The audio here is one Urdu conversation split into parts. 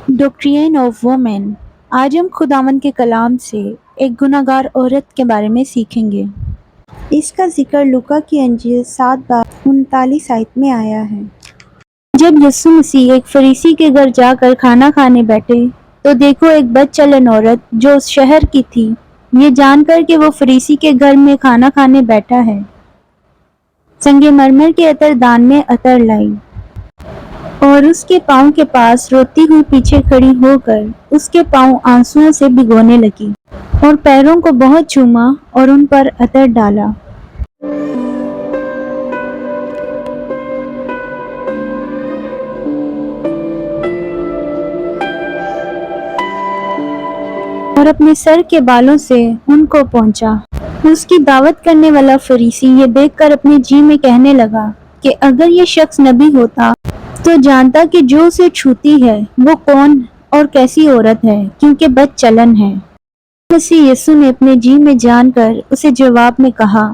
Doctrine of women. آج ہم خداوند کے کلام سے ایک گناہگار عورت کے بارے میں سیکھیں گے۔ اس کا ذکر لوکا کی انجیل 7 باب 39 آیت میں آیا ہے۔ جب یسوع مسیح ایک فریسی کے گھر جا کر کھانا کھانے بیٹھے تو دیکھو ایک بد چلن عورت جو اس شہر کی تھی، یہ جان کر کہ وہ فریسی کے گھر میں کھانا کھانے بیٹھا ہے، سنگ مرمر کے عطر دان میں عطر لائی اور اس کے پاؤں کے پاس روتی ہوئی پیچھے کھڑی ہو کر اس کے پاؤں آنسوؤں سے بھگونے لگی اور پیروں کو بہت چوما اور ان پر عطر ڈالا۔ اور اپنے سر کے بالوں سے ان کو پہنچا۔ اس کی دعوت کرنے والا فریسی یہ دیکھ کر اپنے جی میں کہنے لگا کہ اگر یہ شخص نبی ہوتا تو جانتا کہ جو اسے چھوتی ہے وہ کون اور کیسی عورت ہے، کیونکہ بد چلن ہے۔ مسیح یسوع نے اپنے جی میں جان کر اسے جواب میں کہا،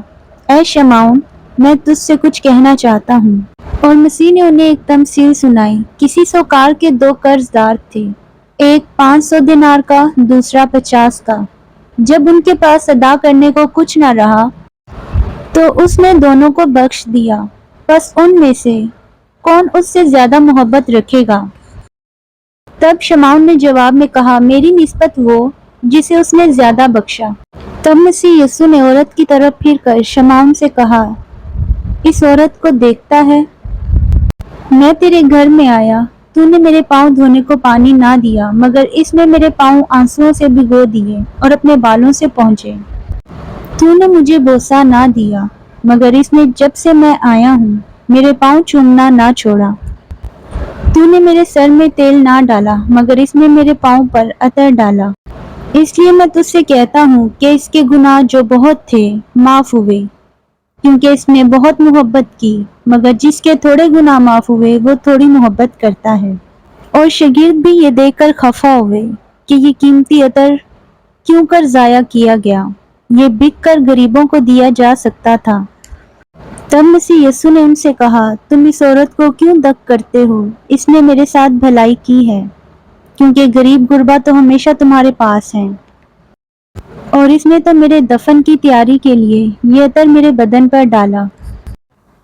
اے شمعون، میں تجھ سے کچھ کہنا چاہتا ہوں۔ اور مسیح نے انہیں ایک تمثیل سنائی۔ کسی سوکار کے 2 قرض دار تھے، ایک 500 دینار کا، دوسرا 50 کا۔ جب ان کے پاس ادا کرنے کو کچھ نہ رہا تو اس نے دونوں کو بخش دیا۔ پس ان میں سے کون اس سے زیادہ محبت رکھے گا؟ تب شمعون نے جواب میں کہا، میری نسبت وہ جسے اس نے زیادہ بخشا۔ تب مسیح یسوع نے عورت کی طرف پھر کر شمعون سے کہا، اس عورت کو دیکھتا ہے؟ میں تیرے گھر میں آیا، تو نے میرے پاؤں دھونے کو پانی نہ دیا، مگر اس نے میرے پاؤں آنسوؤں سے بھگو دیے اور اپنے بالوں سے پہنچے۔ تو نے مجھے بوسہ نہ دیا، مگر اس نے جب سے میں آیا ہوں میرے پاؤں چومنا نہ چھوڑا۔ تو نے میرے سر میں تیل نہ ڈالا، مگر اس نے میرے پاؤں پر عطر ڈالا۔ اس لیے میں تجھ سے کہتا ہوں کہ اس کے گناہ جو بہت تھے معاف ہوئے، کیونکہ اس نے بہت محبت کی، مگر جس کے تھوڑے گناہ معاف ہوئے وہ تھوڑی محبت کرتا ہے۔ اور شاگرد بھی یہ دیکھ کر خفا ہوئے کہ یہ قیمتی عطر کیوں کر ضائع کیا گیا، یہ بک کر غریبوں کو دیا جا سکتا تھا۔ تب مسیح یسوع نے ان سے کہا، تم اس عورت کو کیوں دگ کرتے ہو؟ اس نے میرے ساتھ بھلائی کی ہے، کیونکہ غریب غربا تو ہمیشہ تمہارے پاس ہیں، اور اس نے تو میرے دفن کی تیاری کے لیے یہ عطر میرے بدن پر ڈالا۔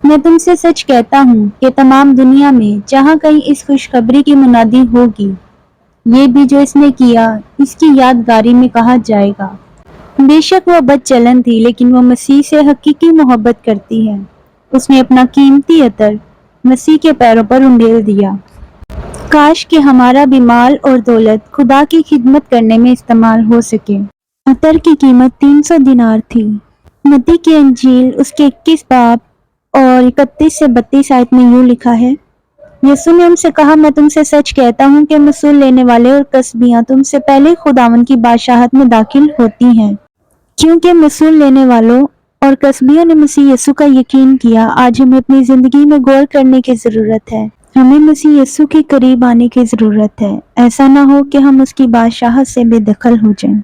میں تم سے سچ کہتا ہوں کہ تمام دنیا میں جہاں کہیں اس خوشخبری کی منادی ہوگی، یہ بھی جو اس نے کیا اس کی یادگاری میں کہا جائے گا۔ بے شک وہ بد چلن تھی، لیکن وہ مسیح سے حقیقی محبت کرتی ہے۔ اس نے اپنا قیمتی عطر مسیح کے پیروں پر انڈیل دیا۔ کاش کہ ہمارا بھی مال اور دولت خدا کی خدمت کرنے میں استعمال ہو سکے۔ عطر کی قیمت 300 دینار تھی۔ متی کی انجیل اس کے 21 باب اور 31 سے 32 آیت میں یوں لکھا ہے، یسوع نے ان سے کہا، میں تم سے سچ کہتا ہوں کہ مصول لینے والے اور کسبیاں تم سے پہلے خداوند کی بادشاہت میں داخل ہوتی ہیں۔ کیونکہ مصول لینے والوں اور کسبیوں نے مسیح یسوع کا یقین کیا۔ آج ہمیں اپنی زندگی میں غور کرنے کی ضرورت ہے۔ ہمیں مسیح یسوع کے قریب آنے کی ضرورت ہے، ایسا نہ ہو کہ ہم اس کی بادشاہت سے بے دخل ہو جائیں۔